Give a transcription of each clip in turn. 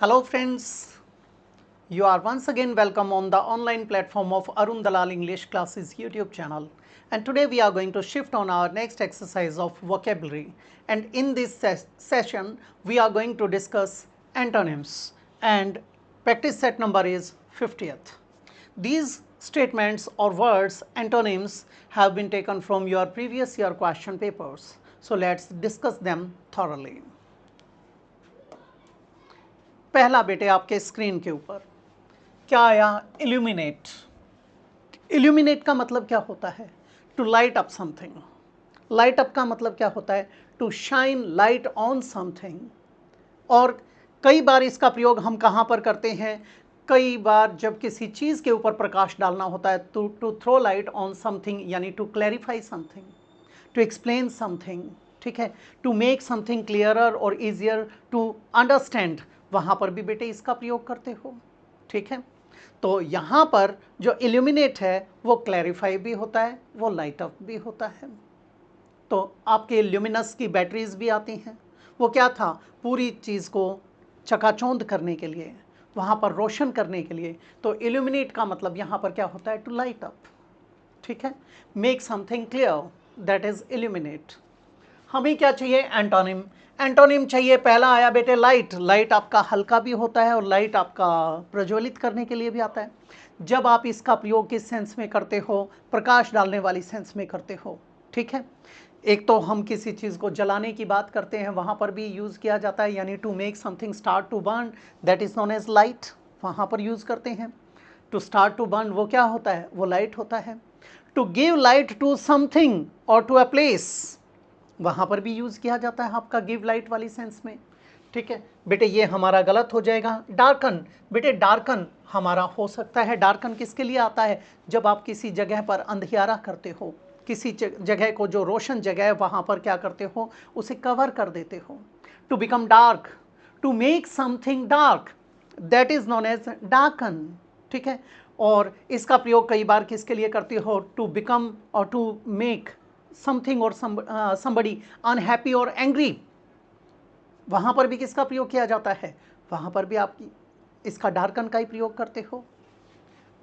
Hello friends, you are once again welcome on the online platform of Arun Dalal English Classes YouTube channel. And today we are going to shift on our next exercise of vocabulary. And in this session, we are going to discuss antonyms. And practice set number is 50th. These statements or words, antonyms, have been taken from your previous year question papers. So let's discuss them thoroughly. पहला बेटे आपके screen के ऊपर क्या आया? Illuminate. Illuminate का मतलब क्या होता है? To light up something. Light up का मतलब क्या होता है? To shine light on something. और कई बार इसका प्रयोग हम कहाँ पर करते हैं? कई बार जब किसी चीज़ के ऊपर प्रकाश डालना होता है to throw light on something, यानी to clarify something, to explain something, ठीक है, टू मेक समथिंग क्लियरर और ईजियर टू अंडरस्टैंड, वहाँ पर भी बेटे इसका प्रयोग करते हो, ठीक है। तो यहाँ पर जो इल्यूमिनेट है वो क्लैरिफाई भी होता है, वो लाइट अप भी होता है। तो आपके ल्यूमिनस की बैटरीज भी आती हैं। वो क्या था? पूरी चीज़ को चकाचौंध करने के लिए, वहाँ पर रोशन करने के लिए। तो इल्यूमिनेट का मतलब यहाँ पर क्या होता है? टू लाइट अप, ठीक है, make something clear, that is illuminate. हमें क्या चाहिए? एंटोनिम। एंटोनिम चाहिए। पहला आया बेटे लाइट। लाइट आपका हल्का भी होता है और लाइट आपका प्रज्वलित करने के लिए भी आता है। जब आप इसका प्रयोग किस सेंस में करते हो? प्रकाश डालने वाली सेंस में करते हो, ठीक है। एक तो हम किसी चीज़ को जलाने की बात करते हैं, वहाँ पर भी यूज़ किया जाता है, यानी to make something start to burn, that is known as light, वहाँ पर यूज़ करते हैं। टू स्टार्ट टू बर्न वो क्या होता है? वो लाइट होता है। To give light to something और टू अ प्लेस, वहाँ पर भी यूज़ किया जाता है आपका गिव लाइट वाली सेंस में, ठीक है। बेटे ये हमारा गलत हो जाएगा। डार्कन। बेटे डार्कन हमारा हो सकता है। डार्कन किसके लिए आता है? जब आप किसी जगह पर अंधियारा करते हो, किसी जगह को जो रोशन जगह है वहाँ पर क्या करते हो? उसे कवर कर देते हो। To become dark, to make something dark, that is known as darken, ठीक है। और इसका प्रयोग कई बार किसके लिए करते हो? टू बिकम और टू मेक समथिंग और somebody अनहैप्पी और एंग्री, वहाँ पर भी किसका प्रयोग किया जाता है? वहाँ पर भी आप इसका डार्कन का ही प्रयोग करते हो।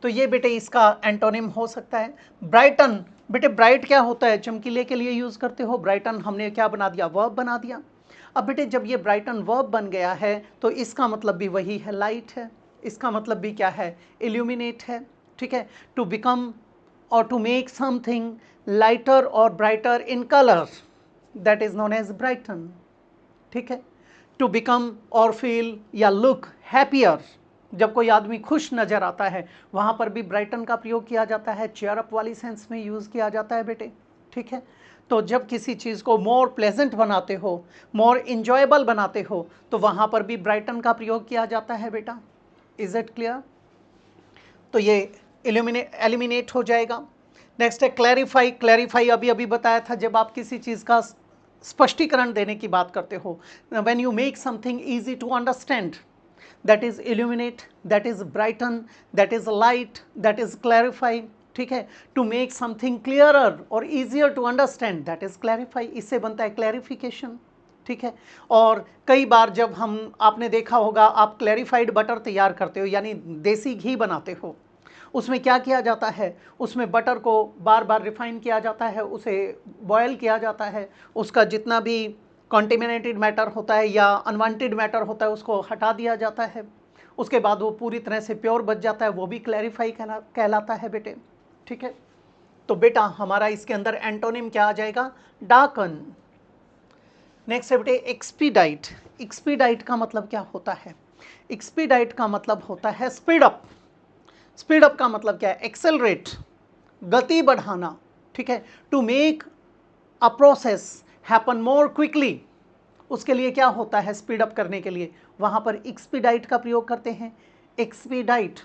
तो ये बेटे इसका एंटोनिम हो सकता है। ब्राइटन। बेटे ब्राइट क्या होता है? चमकीले के लिए यूज़ करते हो। ब्राइटन हमने क्या बना दिया? वर्ब बना दिया। अब बेटे जब ये ब्राइटन वर्ब बन गया है तो इसका मतलब भी वही है, लाइट है। इसका मतलब भी क्या है? इल्यूमिनेट है, ठीक है। टू बिकम और टू मेक समथिंग लाइटर और brighter in colour, that is known as brighten, ठीक है। टू बिकम और फील या लुक हैप्पियर, जब कोई आदमी खुश नजर आता है वहाँ पर भी ब्राइटन का प्रयोग किया जाता है, चेयर अप वाली सेंस में यूज़ किया जाता है बेटे, ठीक है। तो जब किसी चीज़ को मोर प्लेजेंट बनाते हो, मोर इंजॉयबल बनाते हो, तो वहाँ पर भी ब्राइटन का प्रयोग किया जाता है बेटा। Is it clear? तो ये एलिमिनेट हो जाएगा। नेक्स्ट है क्लैरिफाई। क्लैरिफाई अभी अभी बताया था, जब आप किसी चीज़ का स्पष्टीकरण देने की बात करते हो, when you make something easy to understand, that is illuminate, that is brighten, that is light, that is clarify, ठीक है। टू मेक समथिंग क्लियरर और easier to understand, that is clarify, इससे बनता है क्लैरिफिकेशन, ठीक है। और कई बार जब हम, आपने देखा होगा, आप क्लैरिफाइड बटर तैयार करते हो, यानी देसी घी बनाते हो, उसमें क्या किया जाता है? उसमें बटर को बार बार रिफाइन किया जाता है, उसे बॉयल किया जाता है, उसका जितना भी कॉन्टेमिनेटेड मैटर होता है या अनवांटेड मैटर होता है उसको हटा दिया जाता है, उसके बाद वो पूरी तरह से प्योर बच जाता है, वो भी क्लैरिफाई कहलाता है बेटे, ठीक है। तो बेटा हमारा इसके अंदर एंटोनिम क्या आ जाएगा? डार्कन। नेक्स्ट है बेटे एक्सपीडाइट। एक्सपीडाइट का मतलब क्या होता है? एक्सपीडाइट का मतलब होता है स्पीड अप। स्पीड अप का मतलब क्या है? एक्सेलरेट, गति बढ़ाना, ठीक है। To make a process happen more quickly, उसके लिए क्या होता है? स्पीड अप करने के लिए वहां पर एक्सपीडाइट का प्रयोग करते हैं। एक्सपीडाइट।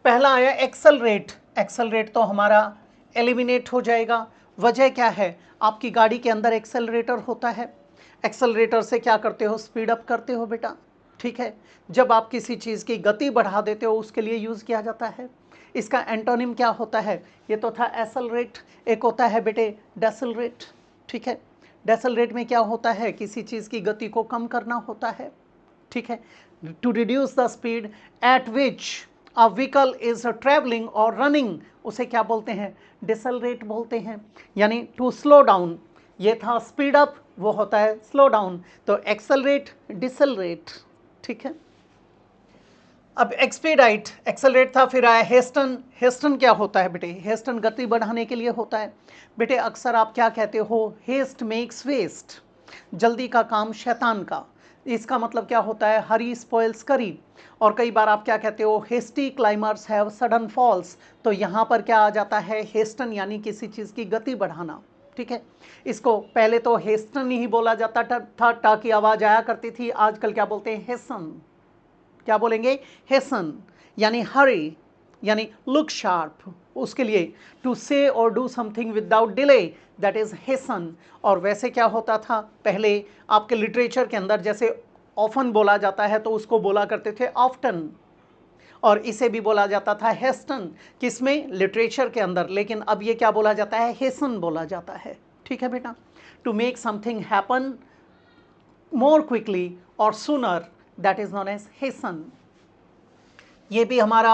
पहला आया एक्सेलरेट। एक्सेलरेट तो हमारा एलिमिनेट हो जाएगा। वजह क्या है? आपकी गाड़ी के अंदर एक्सेलरेटर होता है, एक्सेलरेटर से क्या करते हो? स्पीड अप करते हो बेटा, ठीक है। जब आप किसी चीज़ की गति बढ़ा देते हो उसके लिए यूज़ किया जाता है। इसका एंटोनिम क्या होता है? ये तो था एसेलरेट, एक होता है बेटे डेसेलरेट, ठीक है। डेसेलरेट में क्या होता है? किसी चीज़ की गति को कम करना होता है, ठीक है। To reduce the speed at which a vehicle is travelling और रनिंग, उसे क्या बोलते हैं, डिसलरेट बोलते हैं, यानी टू स्लो डाउन। ये था स्पीड अप, वो होता है स्लो डाउन, तो एक्सेलरेट डिसलरेट, ठीक है। अब एक्सपीडाइट, एक्सेलरेट था, फिर आया हेस्टन। हेस्टन क्या होता है बेटे, हेस्टन गति बढ़ाने के लिए होता है। बेटे अक्सर आप क्या कहते हो, हेस्ट मेक्स वेस्ट, जल्दी का काम शैतान का, इसका मतलब क्या होता है, हरी स्पॉइल्स करी। और कई बार आप क्या कहते हो, hasty climbers have sudden falls, तो यहाँ पर क्या आ जाता है, हेस्टन, यानी किसी चीज़ की गति बढ़ाना, ठीक है। इसको पहले तो हेस्टन ही बोला जाता था, टा की आवाज़ आया करती थी, आजकल क्या बोलते हैं, हेसन, क्या बोलेंगे, हेसन, यानी हरी, यानी लुक शार्प, उसके लिए टू से और do something without delay, that is hasten. और वैसे क्या होता था पहले आपके लिटरेचर के अंदर, जैसे ऑफन बोला जाता है तो उसको बोला करते थे ऑफ्टन, और इसे भी बोला जाता था हेस्टन, किसमें, लिटरेचर के अंदर, लेकिन अब ये क्या बोला जाता है, हेसन बोला जाता है, ठीक है बेटा। To make something happen more quickly और sooner, that is known as hasten. ये भी हमारा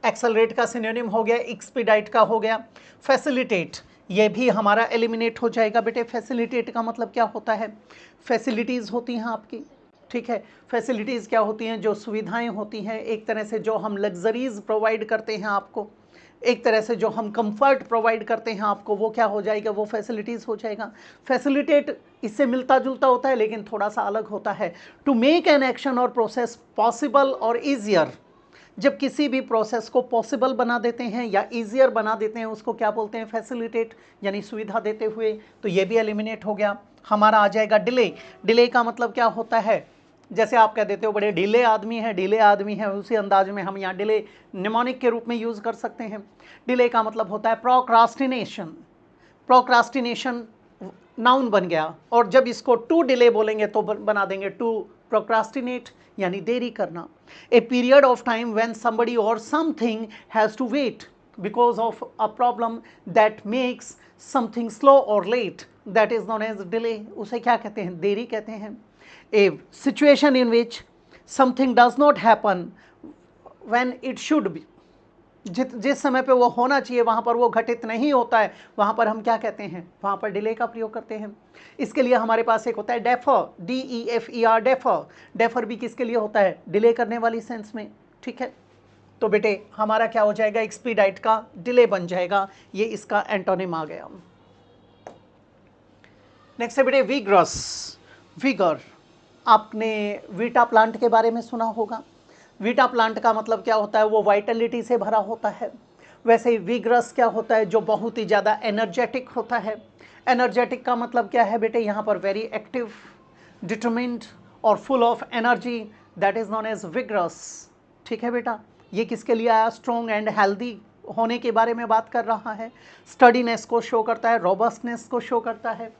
एक्सेलरेट का सिनोनिम हो गया, एक्सपीडाइट का हो गया। फैसिलिटेट, ये भी हमारा एलिमिनेट हो जाएगा बेटे। फैसिलिटेट का मतलब क्या होता है, फैसिलिटीज़ होती हैं आपकी, ठीक है। फैसिलिटीज़ क्या होती हैं, जो सुविधाएं होती हैं, एक तरह से जो हम लग्जरीज प्रोवाइड करते हैं आपको, एक तरह से जो हम कंफर्ट प्रोवाइड करते हैं आपको, वो क्या हो जाएगा, वो फैसिलिटीज़ हो जाएगा। फैसिलिटेट इससे मिलता जुलता होता है लेकिन थोड़ा सा अलग होता है। टू मेक एन एक्शन और प्रोसेस पॉसिबल और ईजियर, जब किसी भी प्रोसेस को पॉसिबल बना देते हैं या ईजियर बना देते हैं, उसको क्या बोलते हैं, फैसिलिटेट, यानी सुविधा देते हुए, तो ये भी एलिमिनेट हो गया। हमारा आ जाएगा डिले। डिले का मतलब क्या होता है, जैसे आप कह देते हो बड़े ढीले आदमी है, ढीले आदमी है, उसी अंदाज में हम यहाँ डिले निमोनिक के रूप में यूज़ कर सकते हैं। डिले का मतलब होता है प्रोक्रास्टिनेशन। प्रोक्रास्टिनेशन नाउन बन गया, और जब इसको टू डिले बोलेंगे तो बना देंगे टू प्रोक्रास्टिनेट, यानी देरी करना। A period of time when somebody or something has to wait because of a problem that makes something slow or late, that is known as delay, उसे क्या कहते हैं, देरी कहते हैं। A situation in which something does not happen when it should be, जिस समय पे वो होना चाहिए वहाँ पर वो घटित नहीं होता है, वहाँ पर हम क्या कहते हैं, वहाँ पर डिले का प्रयोग करते हैं। इसके लिए हमारे पास एक होता है डेफर, DEFER, डेफर। डेफर भी किसके लिए होता है, डिले करने वाली सेंस में, ठीक है। तो बेटे हमारा क्या हो जाएगा, एक्सपीडाइट का डिले बन जाएगा, ये इसका एंटोनिम आ गया। नेक्स्ट है बेटे विग्रस, विगर। आपने वीटा प्लांट के बारे में सुना होगा। वीटा प्लांट का मतलब क्या होता है, वो वाइटलिटी से भरा होता है। वैसे ही विग्रस क्या होता है, जो बहुत ही ज़्यादा एनर्जेटिक होता है। एनर्जेटिक का मतलब क्या है बेटे, यहाँ पर वेरी एक्टिव, डिटरमिन्ड और full of energy, that is known as vigorous, ठीक है बेटा। ये किसके लिए आया, स्ट्रॉन्ग एंड हेल्दी होने के बारे में बात कर रहा है, स्टडीनेस को शो करता है, रोबस्टनेस को शो करता है।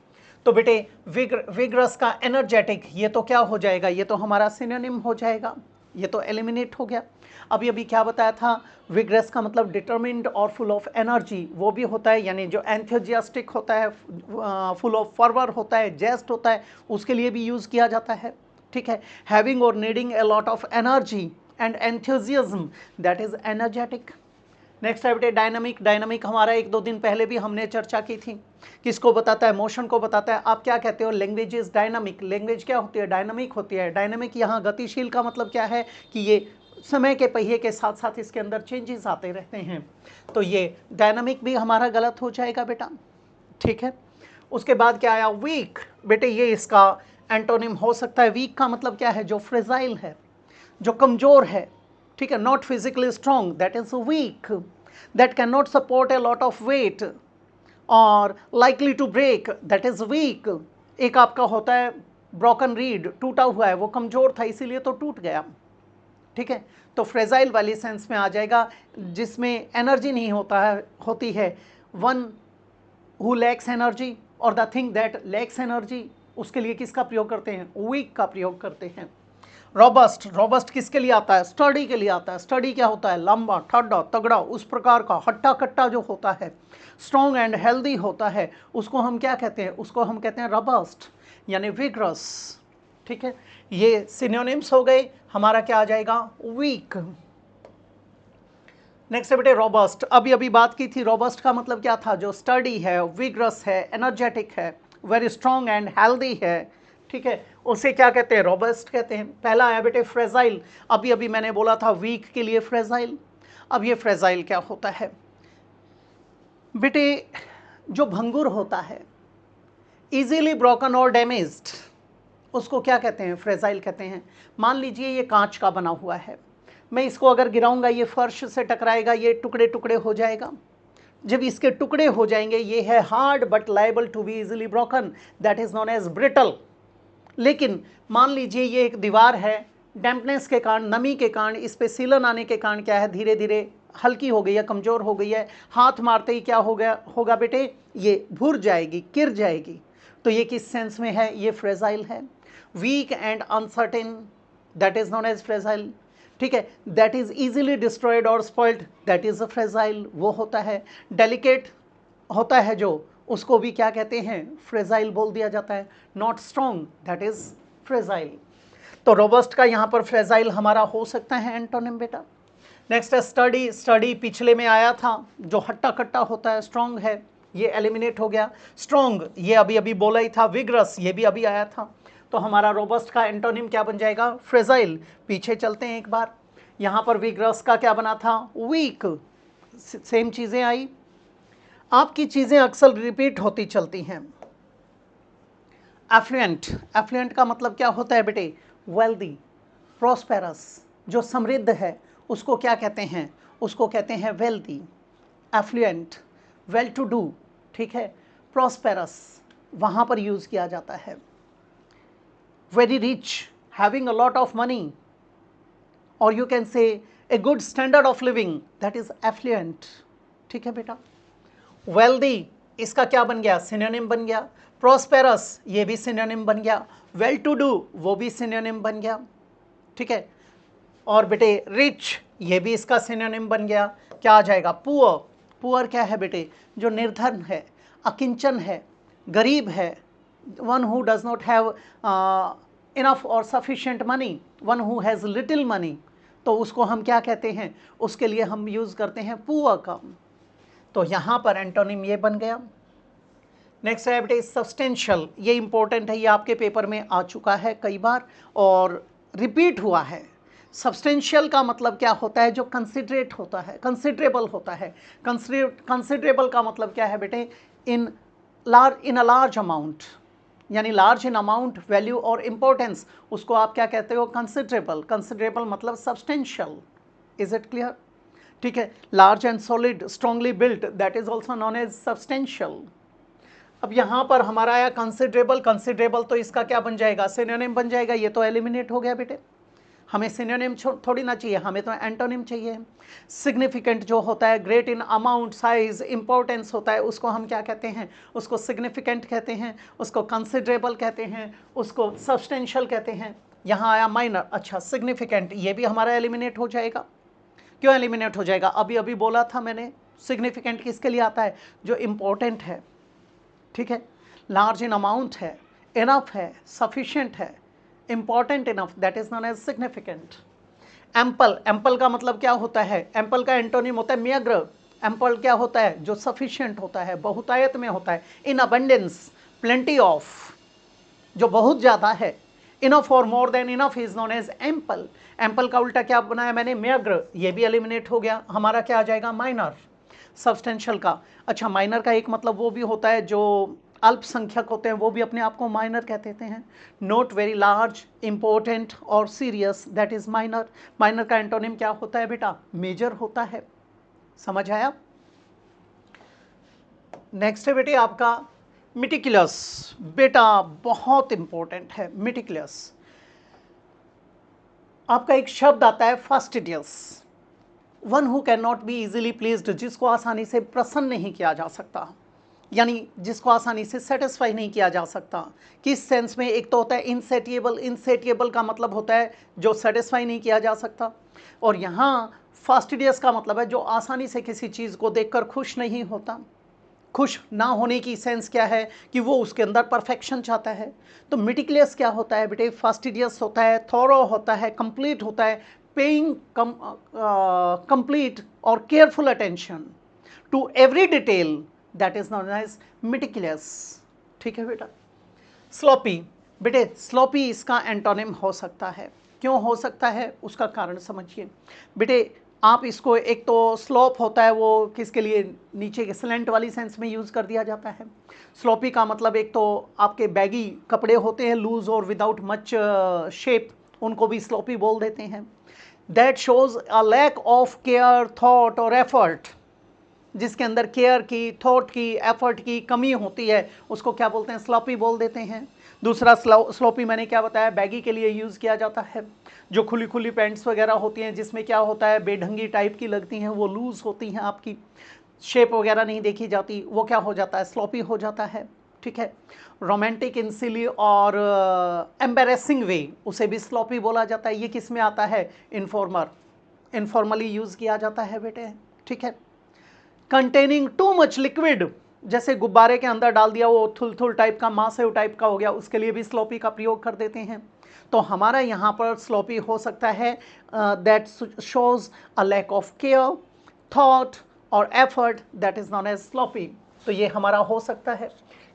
तो बेटे विग्रस का एनर्जेटिक, ये तो क्या हो जाएगा, ये तो हमारा सिनोनिम हो जाएगा, ये तो एलिमिनेट हो गया। अभी क्या बताया था, विग्रस का मतलब डिटरमिन्ड और फुल ऑफ एनर्जी, वो भी होता है, यानी जो एंथुजियास्टिक होता है, फुल ऑफ फर्वर होता है, जेस्ट होता है, उसके लिए भी यूज़ किया जाता है, ठीक है। हैविंग और needing a lot of energy and enthusiasm, that is energetic. Next है बेटे डायनामिक। डायनामिक हमारा 1-2 दिन पहले भी हमने चर्चा की थी, किसको बताता है, मोशन को बताता है। आप क्या कहते हो, लैंग्वेज इज डायनामिक। लैंग्वेज क्या होती है, डायनामिक होती है। डायनामिक यहाँ गतिशील का मतलब क्या है कि ये समय के पहिए के साथ साथ इसके अंदर चेंजेस आते रहते हैं, तो ये डायनामिक भी हमारा गलत हो जाएगा बेटा, ठीक है। उसके बाद क्या आया, वीक। बेटे ये इसका एंटोनिम हो सकता है। वीक का मतलब क्या है, जो फ्रेजाइल है, जो कमज़ोर है, ठीक है। Not physically strong, that is weak, that can not support a lot of weight or likely to break, that is weak. एक आपका होता है ब्रोकन रीड, टूटा हुआ है, वो कमज़ोर था इसीलिए तो टूट गया, ठीक है। तो फ्रेजाइल वाली सेंस में आ जाएगा, जिसमें एनर्जी नहीं होती है। वन हु लैक्स एनर्जी और the thing that lakhs energy, उसके लिए किसका प्रयोग करते हैं, वीक का प्रयोग करते हैं। रॉबस्ट, रॉबस्ट किसके लिए आता है, स्टडी के लिए आता है। स्टडी क्या होता है, लंबा, ठड्डा, तगड़ा, उस प्रकार का, हट्टा कट्टा जो होता है। स्ट्रॉन्ग एंड हेल्दी होता है, उसको हम क्या कहते हैं, उसको हम कहते हैं रॉबस्ट, यानी विग्रस, ठीक है, ये सिनोनिम्स हो गए। हमारा क्या आ जाएगा? वीक। नेक्स्ट है बेटे रोबस्ट। अभी अभी बात की थी, रोबस्ट का मतलब क्या था? जो स्टडी है, विग्रस है, एनर्जेटिक है, वेरी स्ट्रॉन्ग एंड हेल्दी है, ठीक है, उसे क्या कहते हैं? रोबस्ट कहते हैं। पहला आया बेटे फ्रेजाइल। अभी अभी मैंने बोला था वीक के लिए फ्रेजाइल। अब ये फ्रेजाइल क्या होता है बेटे? जो भंगुर होता है, इजीली ब्रोकन और डैमेज्ड, उसको क्या कहते हैं? फ्रेजाइल कहते हैं। मान लीजिए ये कांच का बना हुआ है, मैं इसको अगर गिराऊंगा ये फर्श से टकराएगा, ये टुकड़े टुकड़े हो जाएगा। जब इसके टुकड़े हो जाएंगे, ये है hard but liable to be easily broken, that is known as brittle. लेकिन मान लीजिए ये एक दीवार है, डैम्पनेस के कारण, नमी के कारण, इस पे सीलन आने के कारण क्या है? धीरे धीरे हल्की हो गई है, कमज़ोर हो गई है। हाथ मारते ही क्या हो गया होगा बेटे? ये भुर जाएगी, गिर जाएगी। तो ये किस सेंस में है? ये फ्रेजाइल है। Weak and uncertain, that is known as fragile. ठीक है, दैट इज इजीली डिस्ट्रॉयड और spoiled, that is a fragile, वो होता है। डेलिकेट होता है जो, उसको भी क्या कहते हैं? फ्रेजाइल बोल दिया जाता है। Not strong, that is fragile. तो रोबस्ट का यहाँ पर फ्रेजाइल हमारा हो सकता है एंटोनिम बेटा। नेक्स्ट है स्टडी। स्टडी पिछले में आया था, जो हट्टा कट्टा होता है, स्ट्रॉन्ग है, ये एलिमिनेट हो गया। स्ट्रॉन्ग ये अभी अभी बोला ही था। विग्रस ये भी अभी आया था। तो हमारा रोबस्ट का एंटोनिम क्या बन जाएगा? फ्रेजाइल। पीछे चलते हैं एक बार, यहाँ पर विग्रस का क्या बना था? वीक। सेम चीज़ें आई। आपकी चीज़ें अक्सर रिपीट होती चलती हैं। एफ्लुएंट। एफ्लुएंट का मतलब क्या होता है बेटे? Wealthy, prosperous. जो समृद्ध है उसको क्या कहते हैं? उसको कहते हैं wealthy. Affluent, well to do, ठीक है। प्रॉस्पेरस वहाँ पर यूज़ किया जाता है। Very rich, having a lot of money, or you can say a good standard of living, that is affluent. ठीक है बेटा। वेल्दी इसका क्या बन गया? सिनोनिम बन गया। प्रॉस्पेरस ये भी सिनोनिम बन गया। वेल टू डू वो भी सिनोनिम बन गया। ठीक है। और बेटे रिच ये भी इसका सिनोनिम बन गया। क्या आ जाएगा? पुअर। पुअर क्या है बेटे? जो निर्धन है, अकिंचन है, गरीब है, one who does not have enough or sufficient money, one who has little money, तो उसको हम क्या कहते हैं? उसके लिए हम यूज़ करते हैं पुअर का। तो यहाँ पर एंटोनिम ये बन गया। नेक्स्ट है बेटे सब्सटेंशियल। ये इंपॉर्टेंट है, ये आपके पेपर में आ चुका है कई बार और रिपीट हुआ है। सब्सटेंशियल का मतलब क्या होता है? जो कंसिडरेट होता है, कंसिडरेबल होता है। कंसिडरेबल का मतलब क्या है बेटे? इन अ लार्ज अमाउंट, यानी लार्ज इन अमाउंट, वैल्यू और इम्पोर्टेंस, उसको आप क्या कहते हो? कंसिडरेबल। कंसिडरेबल मतलब सब्सटेंशियल। Is it clear? ठीक है। Large and solid, strongly built, that is also known as substantial. अब यहाँ पर हमारा आया कंसिडरेबल। कंसिडरेबल तो इसका क्या बन जाएगा? सिनोनिम बन जाएगा। ये तो एलिमिनेट हो गया बेटे, हमें सिनोनिम थोड़ी ना चाहिए, हमें तो एंटोनिम चाहिए। सिग्निफिकेंट जो होता है, great in amount, size, importance होता है, उसको हम क्या कहते हैं? उसको सिग्निफिकेंट कहते हैं, उसको कंसिडरेबल कहते हैं, उसको सब्सटेंशियल कहते हैं। यहाँ आया माइनर। अच्छा, सिग्निफिकेंट ये भी हमारा एलिमिनेट हो जाएगा। क्यों एलिमिनेट हो जाएगा? अभी अभी बोला था मैंने, सिग्निफिकेंट किसके लिए आता है? जो इम्पोर्टेंट है, ठीक है, लार्ज इन अमाउंट है, इनफ है, सफिशिएंट है, important enough, that is known as significant. Ample. Ample का मतलब क्या होता है? एम्पल का एंटोनिम होता है म्यग्र। एम्पल क्या होता है? जो सफिशिएंट होता है, बहुतायत में होता है। इन अबंडेंस, प्लेंटी ऑफ, जो बहुत ज़्यादा है। इनफ और more than enough is known as ample. Ample का उल्टा क्या बनाया मैंने? म्यग्र। ये भी एलिमिनेट हो गया। हमारा क्या आ जाएगा? माइनर। सब्सटेंशियल का, अच्छा, माइनर का एक मतलब वो भी होता है जो अल्पसंख्यक होते हैं, वो भी अपने आप को माइनर कहते हैं। नोट वेरी लार्ज, इंपॉर्टेंट और serious, that is minor. Minor का एंटोनिम क्या होता है बेटा? मेजर होता है। समझ आया? नेक्स्ट है बेटे आपका मिटिकुलस। बेटा बहुत इंपॉर्टेंट है मिटिकुलस। आपका एक शब्द आता है fastidious. One who can not be easily pleased, जिसको आसानी से प्रसन्न नहीं किया जा सकता, यानी जिसको आसानी से सेटिस्फाई नहीं किया जा सकता। किस सेंस में? एक तो होता है इनसेटिएबल। इनसेटिएबल का मतलब होता है जो सेटिस्फाई नहीं किया जा सकता, और यहाँ फास्टिडियस का मतलब है जो आसानी से किसी चीज़ को देखकर खुश नहीं होता। खुश ना होने की सेंस क्या है कि वो उसके अंदर परफेक्शन चाहता है। तो मेटिकुलस क्या होता है बेटे, फास्टिडियस होता है, थॉरो होता है, कंप्लीट होता है, पेइंग कंप्लीट और careful attention to every detail, that is known as meticulous. ठीक है बेटा। स्लोपी, बेटे स्लोपी इसका एंटोनिम हो सकता है। क्यों हो सकता है उसका कारण समझिए बेटे। आप इसको, एक तो स्लोप होता है वो किसके लिए, नीचे के स्लेंट वाली सेंस में यूज़ कर दिया जाता है। स्लोपी का मतलब एक तो आपके बैगी कपड़े होते हैं, लूज और विदाउट मच शेप, उनको भी स्लोपी बोल देते हैं। That shows a lack of care, thought और एफर्ट, जिसके अंदर केयर की, थॉट की, एफर्ट की कमी होती है, उसको क्या बोलते हैं, स्लोपी बोल देते हैं। दूसरा स्लोपी मैंने क्या बताया, बैगी के लिए यूज़ किया जाता है। जो खुली खुली पैंट्स वगैरह होती हैं जिसमें क्या होता है, बेढंगी टाइप की लगती हैं, वो लूज़ होती हैं, आपकी शेप वगैरह नहीं देखी जाती, वो क्या हो जाता है, स्लोपी हो जाता है। ठीक है। रोमांटिक इन सिली और एम्बेरेसिंग वे, उसे भी स्लोपी बोला जाता है। ये किस में आता है, इनफॉर्मली यूज़ किया जाता है बेटे। ठीक है। कंटेनिंग टू मच लिक्विड, जैसे गुब्बारे के अंदर डाल दिया वो थुल थुल टाइप का, मासेव टाइप का हो गया, उसके लिए भी स्लोपी का प्रयोग कर देते हैं। तो हमारा यहाँ पर स्लोपी हो सकता है that shows a lack of care, thought और effort, that is known as sloppy. तो ये हमारा हो सकता है।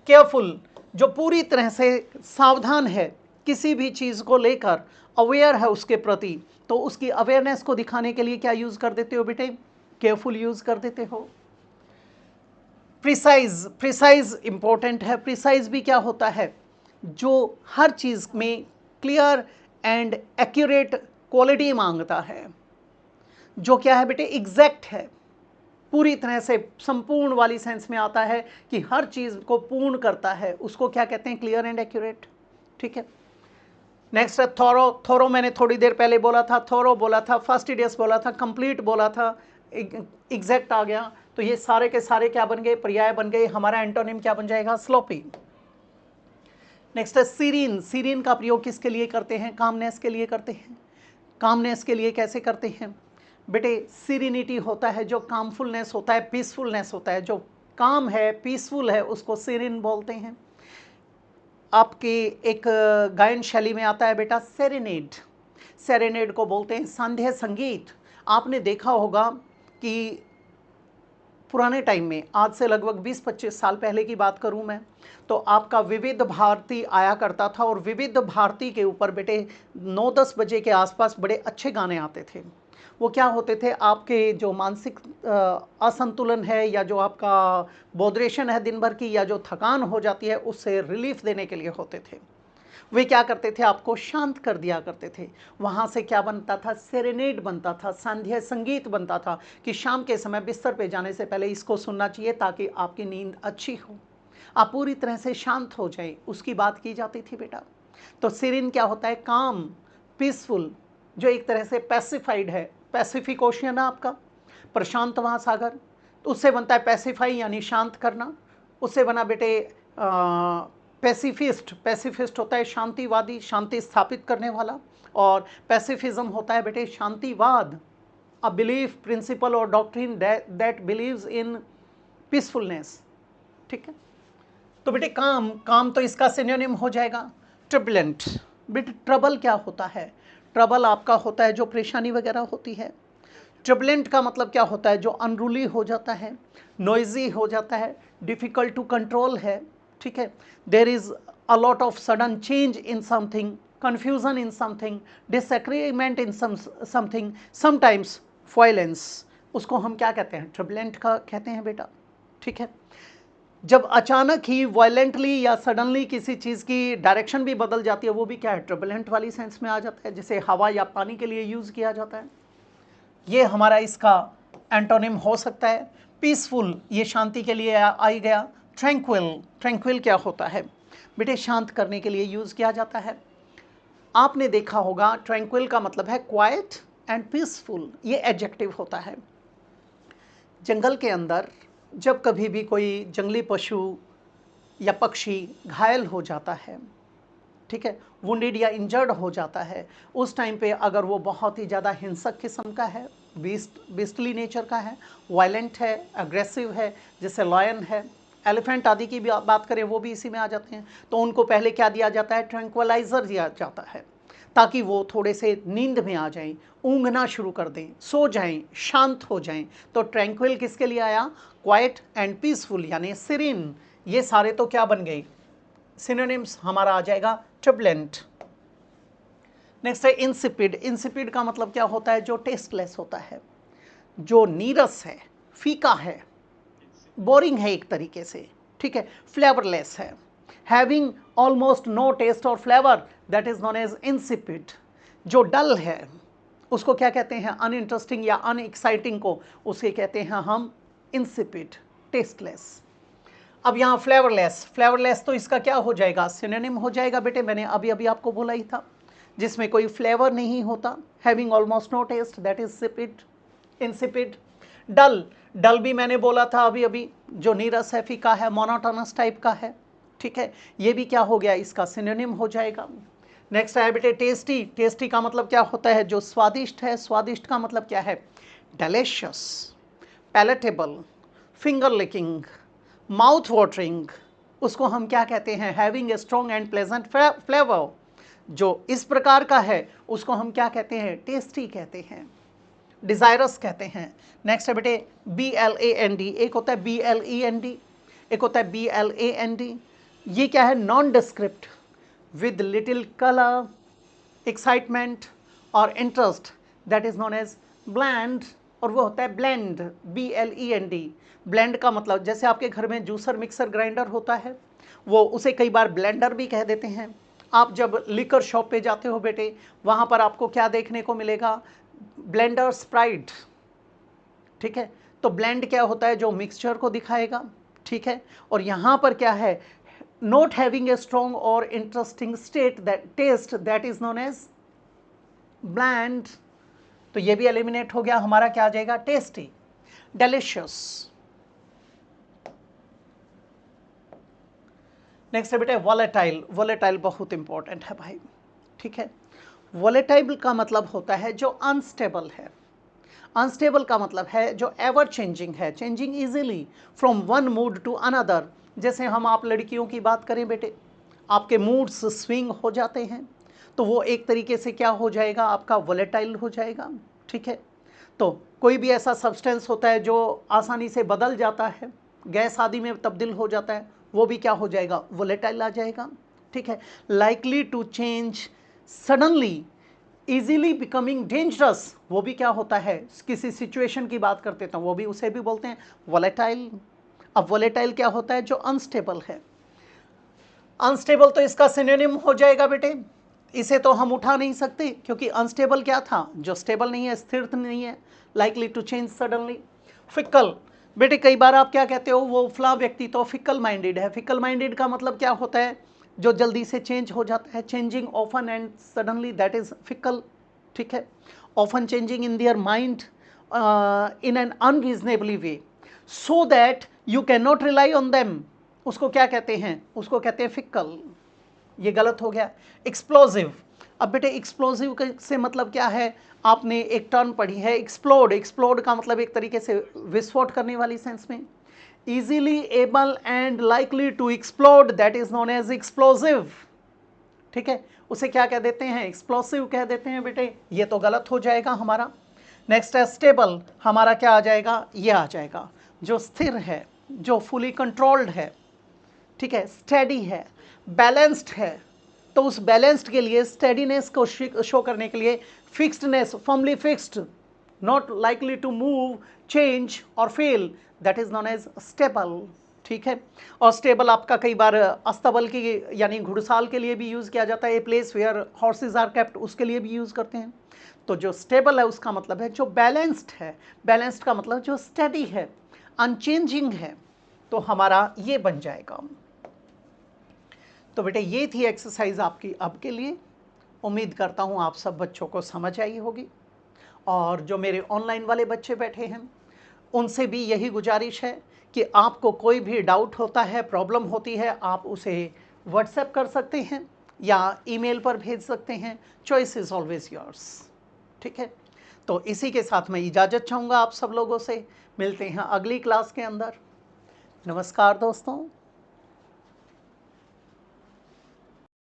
केयरफुल, जो पूरी तरह से सावधान है किसी भी चीज़ को लेकर, अवेयर है उसके प्रति, तो उसकी अवेयरनेस को दिखाने के लिए क्या यूज़ कर देते हो बेटे, केयरफुल यूज़ कर देते हो। प्रिसाइज, प्रिसाइज इंपॉर्टेंट है। प्रिसाइज भी क्या होता है, जो हर चीज़ में क्लियर एंड एक्यूरेट क्वालिटी मांगता है, जो क्या है बेटे, एग्जैक्ट है, पूरी तरह से संपूर्ण वाली सेंस में आता है कि हर चीज़ को पूर्ण करता है, उसको क्या कहते हैं, क्लियर एंड एक्यूरेट। ठीक है। नेक्स्ट है थोरो। थोरो मैंने थोड़ी देर पहले बोला था, थोरो बोला था, फास्टिडियस बोला था, कंप्लीट बोला था, एग्जैक्ट आ गया। तो ये सारे के सारे क्या बन गए, पर्याय बन गए। हमारा एंटोनिम क्या बन जाएगा, स्लोपी। नेक्स्ट है सीरीन। सीरीन का प्रयोग किसके लिए करते हैं, कामनेस के लिए करते हैं। कामनेस के लिए कैसे करते हैं बेटे, सीरीनिटी होता है जो कामफुलनेस होता है, पीसफुलनेस होता है, जो काम है, पीसफुल है, उसको सीरीन बोलते हैं। आपके एक गायन शैली में आता है बेटा सेरेनेड। सेरेनेड को बोलते हैं संध्या संगीत। आपने देखा होगा कि पुराने टाइम में, आज से लगभग 20-25 साल पहले की बात करूं मैं, तो आपका विविध भारती आया करता था, और विविध भारती के ऊपर बेटे 9-10 बजे के आसपास बड़े अच्छे गाने आते थे। वो क्या होते थे, आपके जो मानसिक असंतुलन है, या जो आपका बॉदरेशन है दिन भर की, या जो थकान हो जाती है, उससे रिलीफ देने के लिए होते थे। वे क्या करते थे, आपको शांत कर दिया करते थे। वहाँ से क्या बनता था, सेरेनेड बनता था, संध्या संगीत बनता था, कि शाम के समय बिस्तर पे जाने से पहले इसको सुनना चाहिए ताकि आपकी नींद अच्छी हो, आप पूरी तरह से शांत हो जाए, उसकी बात की जाती थी बेटा। तो सीरीन क्या होता है, काम, पीसफुल, जो एक तरह से पैसिफाइड है। पैसिफिक ओशियन है आपका, प्रशांत महासागर, तो उससे बनता है पैसिफाई यानी शांत करना। उससे बना बेटे पैसिफिस्ट। पैसिफिस्ट होता है शांतिवादी, शांति स्थापित करने वाला। और पैसिफिज्म होता है बेटे शांतिवाद, अ बिलीफ, प्रिंसिपल और doctrine that believes in peacefulness. ठीक है। तो बेटे काम, काम तो इसका सिनोनिम हो जाएगा ट्रबलेंट। बेटे ट्रबल क्या होता है, ट्रबल आपका होता है जो परेशानी वगैरह होती है। ट्रबलेंट का मतलब क्या होता है, जो अनरूली हो जाता है, नॉइजी हो जाता है, डिफ़िकल्ट टू कंट्रोल है। ठीक है। There is a lot of sudden change in something, confusion in something, disagreement in something, sometimes violence, उसको हम क्या कहते हैं, ट्रबलेंट का कहते हैं बेटा। ठीक है। जब अचानक ही वायलेंटली या सडनली किसी चीज़ की डायरेक्शन भी बदल जाती है, वो भी क्या है, ट्रबलेंट वाली सेंस में आ जाता है, जैसे हवा या पानी के लिए यूज़ किया जाता है। ये हमारा इसका एंटोनिम हो सकता है। पीसफुल, ये शांति के लिए आ ही गया। ट्रैंक्विल, ट्रैंक्विल क्या होता है बेटे, शांत करने के लिए यूज़ किया जाता है। आपने देखा होगा ट्रैंक्विल का मतलब है क्वाइट एंड पीसफुल, ये एडजेक्टिव होता है। जंगल के अंदर जब कभी भी कोई जंगली पशु या पक्षी घायल हो जाता है, ठीक है, वुंडेड या इंजर्ड हो जाता है, उस टाइम पे अगर वो बहुत ही ज़्यादा हिंसक किस्म का है, बीस्टली नेचर का है, वायलेंट है, अग्रेसिव है, जैसे लॉयन है, एलिफेंट आदि की भी बात करें वो भी इसी में आ जाते हैं। तो उनको पहले क्या दिया जाता है, ट्रैंक्विलाइजर दिया जाता है ताकि वो थोड़े से नींद में आ जाएं, ऊँघना शुरू कर दें, सो जाएं, शांत हो जाएं। तो ट्रैंक्विल किसके लिए आया, क्वाइट एंड पीसफुल यानी सीरीन। ये सारे तो क्या बन गए, सिनोनिम्स। हमारा आ जाएगा ट्रिबलेंट। नेक्स्ट है इंसिपिड। इंसिपिड का मतलब क्या होता है, जो टेस्टलेस होता है, जो नीरस है, फीका है, बोरिंग है एक तरीके से, ठीक है, फ्लेवरलेस है, हैविंग ऑलमोस्ट नो टेस्ट और flavour, that is known as insipid. जो डल है उसको क्या कहते हैं, अनइंटरेस्टिंग या अनएक्साइटिंग को उसे कहते हैं हम इंसिपिड, टेस्टलेस। अब यहाँ फ्लेवरलेस, फ्लेवरलेस तो इसका क्या हो जाएगा, सिनोनिम हो जाएगा बेटे, मैंने अभी अभी आपको बोला ही था, जिसमें कोई फ्लेवर नहीं होता, having almost no taste, that is sipid, insipid. Dull, dull भी मैंने बोला था अभी अभी, जो नीरस है, फीका है, मोनोटोनस टाइप का है, ठीक है, ये भी क्या हो गया, इसका सिनोनिम हो जाएगा। नेक्स्ट है बेटे टेस्टी। टेस्टी का मतलब क्या होता है, जो स्वादिष्ट है। स्वादिष्ट का मतलब क्या है, delicious, palatable, finger licking, mouth watering, उसको हम क्या कहते हैं, having a strong and pleasant flavour. जो इस प्रकार का है उसको हम क्या कहते हैं, टेस्टी कहते हैं, डिजायरस कहते हैं। नेक्स्ट है बेटे BLAND। एक होता है BLEND, एक होता है BLAND। ये क्या है, nondescript, with little colour, excitement or interest, that is known as bland. और वो होता है ब्लेंड, BLEND। ब्लेंड का मतलब जैसे आपके घर में जूसर मिक्सर ग्राइंडर होता है, वो उसे कई बार ब्लेंडर भी कह देते हैं। आप जब लिकर शॉप पे जाते हो बेटे, वहाँ पर आपको क्या देखने को मिलेगा, ब्लेंडर स्प्राइट, ठीक है। तो ब्लेंड क्या होता है, जो मिक्सचर को दिखाएगा, ठीक है। और यहाँ पर क्या है, नॉट हैविंग ए स्ट्रॉन्ग और interesting state that taste, that is known as bland. तो ये भी एलिमिनेट हो गया, हमारा क्या आ जाएगा, टेस्टी, डेलिशियस। नेक्स्ट है बेटे वॉलेटाइल। वॉलेटाइल बहुत इंपॉर्टेंट है भाई, ठीक है। वॉलेटाइल का मतलब होता है जो अनस्टेबल है। अनस्टेबल का मतलब है जो एवर चेंजिंग है, changing easily from one mood to another. जैसे हम आप लड़कियों की बात करें बेटे, आपके मूड्स स्विंग हो जाते हैं, तो वो एक तरीके से क्या हो जाएगा, आपका वॉलेटाइल हो जाएगा, ठीक है। तो कोई भी ऐसा सब्सटेंस होता है जो आसानी से बदल जाता है, गैस आदि में तब्दील हो जाता है, वो भी क्या हो जाएगा, वोलेटाइल आ जाएगा, ठीक है। Likely to change suddenly, easily becoming dangerous, वो भी क्या होता है, किसी सिचुएशन की बात करते तो वो भी, उसे भी बोलते हैं वोलेटाइल। अब वोलेटाइल क्या होता है, जो अनस्टेबल है। अनस्टेबल तो इसका सिनोनिम हो जाएगा बेटे, इसे तो हम उठा नहीं सकते, क्योंकि अनस्टेबल क्या था, जो स्टेबल नहीं है, स्थिर नहीं है, likely to change suddenly. Fickle, बेटे कई बार आप क्या कहते हो, वो फला व्यक्ति तो फिकल माइंडेड है। फिकल माइंडेड का मतलब क्या होता है, जो जल्दी से चेंज हो जाता है, changing often and suddenly, that is fickle, ठीक है। Often changing in their mind in an unreasonably way, so that you can not rely on them, उसको क्या कहते हैं, उसको कहते हैं फिकल। ये गलत हो गया। एक्सप्लोजिव, अब बेटे एक्सप्लोजिव से मतलब क्या है, आपने एक टर्म पढ़ी है एक्सप्लोड। एक्सप्लोड का मतलब एक तरीके से विस्फोट करने वाली सेंस में, easily able and likely to explode, that is known as explosive, ठीक है। उसे क्या कह देते हैं, एक्सप्लोसिव कह देते हैं बेटे, ये तो गलत हो जाएगा हमारा। नेक्स्ट है स्टेबल, हमारा क्या आ जाएगा, ये आ जाएगा, जो स्थिर है, जो फुली कंट्रोल्ड है, ठीक है, स्टेडी है, बैलेंस्ड है। तो उस बैलेंस्ड के लिए, स्टेडीनेस को शो करने के लिए, fixedness, firmly fixed, not likely to move, change or fail, that is known as stable, ठीक है। और स्टेबल आपका कई बार अस्तबल की यानी घुड़साल के लिए भी यूज़ किया जाता है, a place where horses are kept, उसके लिए भी यूज़ करते हैं। तो जो स्टेबल है उसका मतलब है जो बैलेंस्ड है, बैलेंस्ड का मतलब जो स्टेडी है, अनचेंजिंग है, तो हमारा ये बन जाएगा। तो बेटे ये थी एक्सरसाइज आपकी अब के लिए। उम्मीद करता हूँ आप सब बच्चों को समझ आई होगी, और जो मेरे ऑनलाइन वाले बच्चे बैठे हैं उनसे भी यही गुजारिश है कि आपको कोई भी डाउट होता है, प्रॉब्लम होती है, आप उसे व्हाट्सएप कर सकते हैं या ईमेल पर भेज सकते हैं, चॉइस इज़ ऑलवेज योर्स, ठीक है। तो इसी के साथ मैं इजाज़त चाहूँगा आप सब लोगों से, मिलते हैं अगली क्लास के अंदर। नमस्कार दोस्तों,